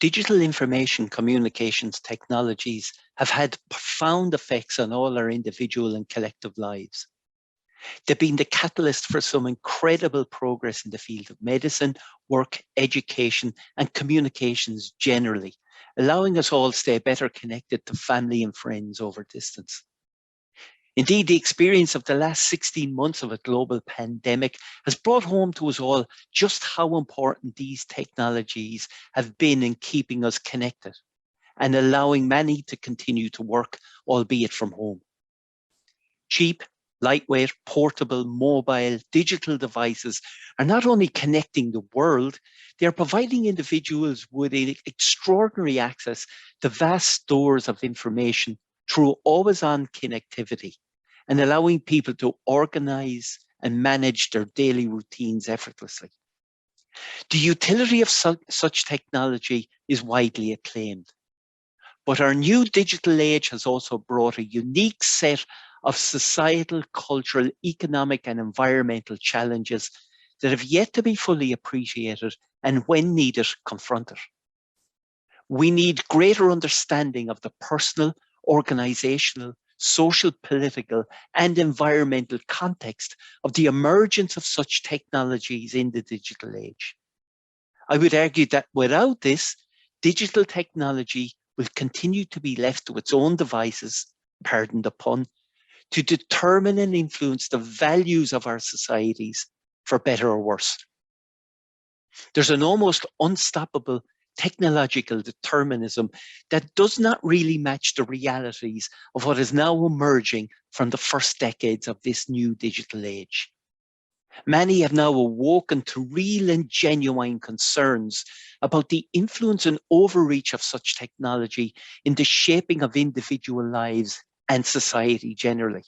Digital information communications technologies have had profound effects on all our individual and collective lives. They've been the catalyst for some incredible progress in the field of medicine, work, education, and communications generally, allowing us all to stay better connected to family and friends over distance. Indeed, the experience of the last 16 months of a global pandemic has brought home to us all just how important these technologies have been in keeping us connected and allowing many to continue to work, albeit from home. Cheap, lightweight, portable, mobile, digital devices are not only connecting the world, they are providing individuals with extraordinary access to vast stores of information through always-on connectivity and allowing people to organize and manage their daily routines effortlessly. The utility of such technology is widely acclaimed, but our new digital age has also brought a unique set of societal, cultural, economic, and environmental challenges that have yet to be fully appreciated and, when needed, confronted. We need greater understanding of the personal, organizational, social, political, and environmental context of the emergence of such technologies in the digital age. I would argue that without this, digital technology will continue to be left to its own devices, pardon the pun, to determine and influence the values of our societies, for better or worse. There's an almost unstoppable technological determinism that does not really match the realities of what is now emerging from the first decades of this new digital age. Many have now awoken to real and genuine concerns about the influence and overreach of such technology in the shaping of individual lives and society generally.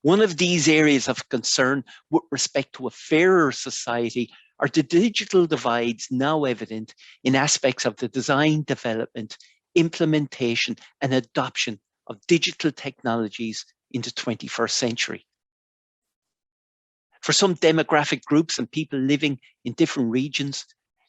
One of these areas of concern with respect to a fairer society are the digital divides now evident in aspects of the design, development, implementation, and adoption of digital technologies in the 21st century. For some demographic groups and people living in different regions,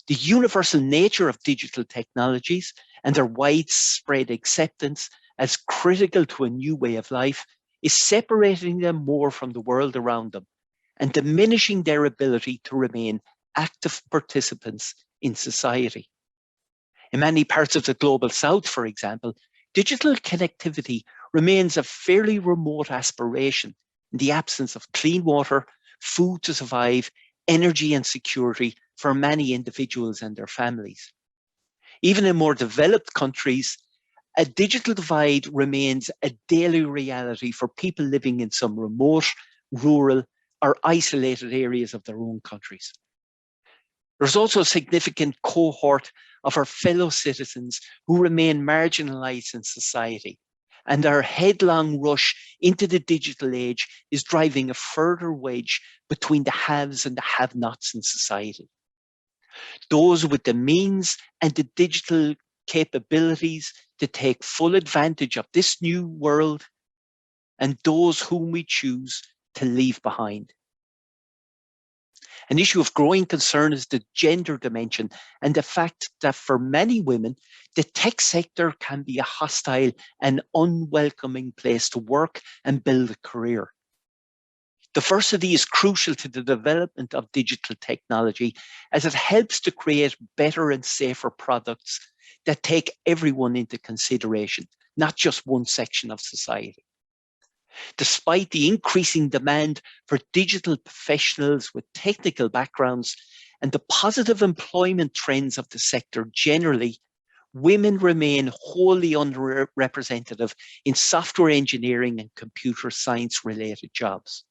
the universal nature of digital technologies and their widespread acceptance as critical to a new way of life is separating them more from the world around them and diminishing their ability to remain active participants in society. In many parts of the global south, for example, digital connectivity remains a fairly remote aspiration in the absence of clean water, food to survive, energy and security for many individuals and their families. Even in more developed countries, a digital divide remains a daily reality for people living in some remote, rural, or isolated areas of their own countries. There's also a significant cohort of our fellow citizens who remain marginalized in society, and our headlong rush into the digital age is driving a further wedge between the haves and the have-nots in society. Those with the means and the digital capabilities to take full advantage of this new world, and those whom we choose to leave behind. An issue of growing concern is the gender dimension and the fact that for many women, the tech sector can be a hostile and unwelcoming place to work and build a career. Diversity is crucial to the development of digital technology as it helps to create better and safer products that take everyone into consideration, not just one section of society. Despite the increasing demand for digital professionals with technical backgrounds and the positive employment trends of the sector generally, women remain wholly underrepresented in software engineering and computer science related jobs.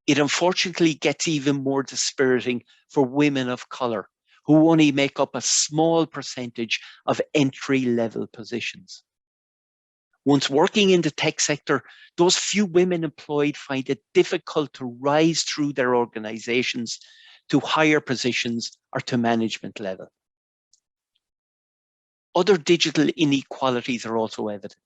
It unfortunately gets even more dispiriting for women of color, who only make up a small percentage of entry-level positions. Once working in the tech sector, those few women employed find it difficult to rise through their organizations to higher positions or to management level. Other digital inequalities are also evident.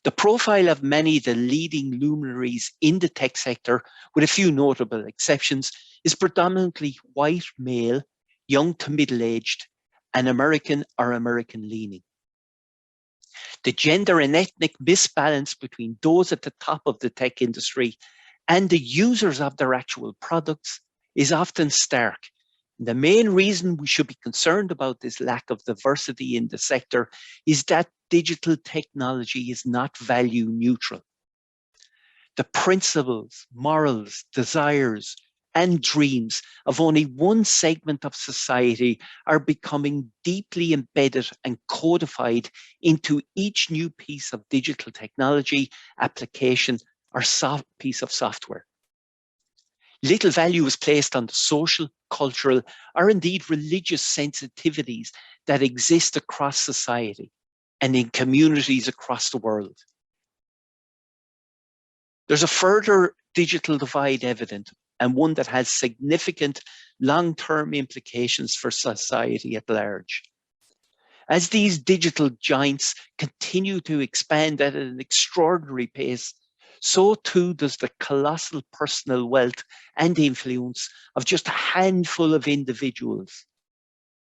The profile of many of the leading luminaries in the tech sector, with a few notable exceptions, is predominantly white male, young to middle-aged, and American or American leaning. The gender and ethnic misbalance between those at the top of the tech industry and the users of their actual products is often stark. The main reason we should be concerned about this lack of diversity in the sector is that digital technology is not value neutral. The principles, morals, desires, and dreams of only one segment of society are becoming deeply embedded and codified into each new piece of digital technology, application, or piece of software. Little value is placed on the social, cultural, or indeed religious sensitivities that exist across society and in communities across the world. There's a further digital divide evident, and one that has significant long-term implications for society at large. As these digital giants continue to expand at an extraordinary pace, so too does the colossal personal wealth and influence of just a handful of individuals.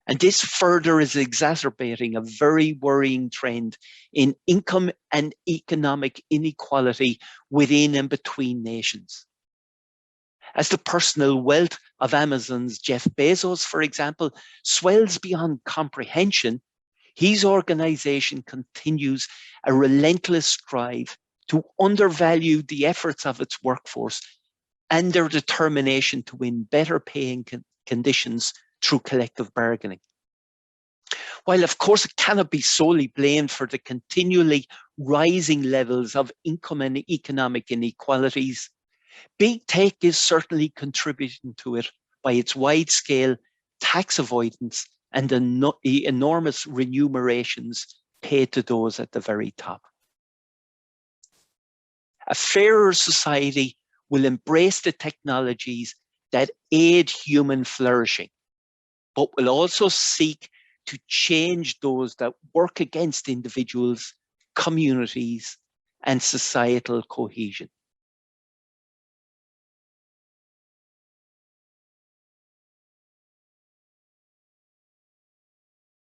And this further is exacerbating a very worrying trend in income and economic inequality within and between nations. As the personal wealth of Amazon's Jeff Bezos, for example, swells beyond comprehension, his organization continues a relentless drive to undervalue the efforts of its workforce and their determination to win better paying conditions through collective bargaining. While, of course, it cannot be solely blamed for the continually rising levels of income and economic inequalities, big tech is certainly contributing to it by its wide-scale tax avoidance and the enormous remunerations paid to those at the very top. A fairer society will embrace the technologies that aid human flourishing, but will also seek to change those that work against individuals, communities, and societal cohesion.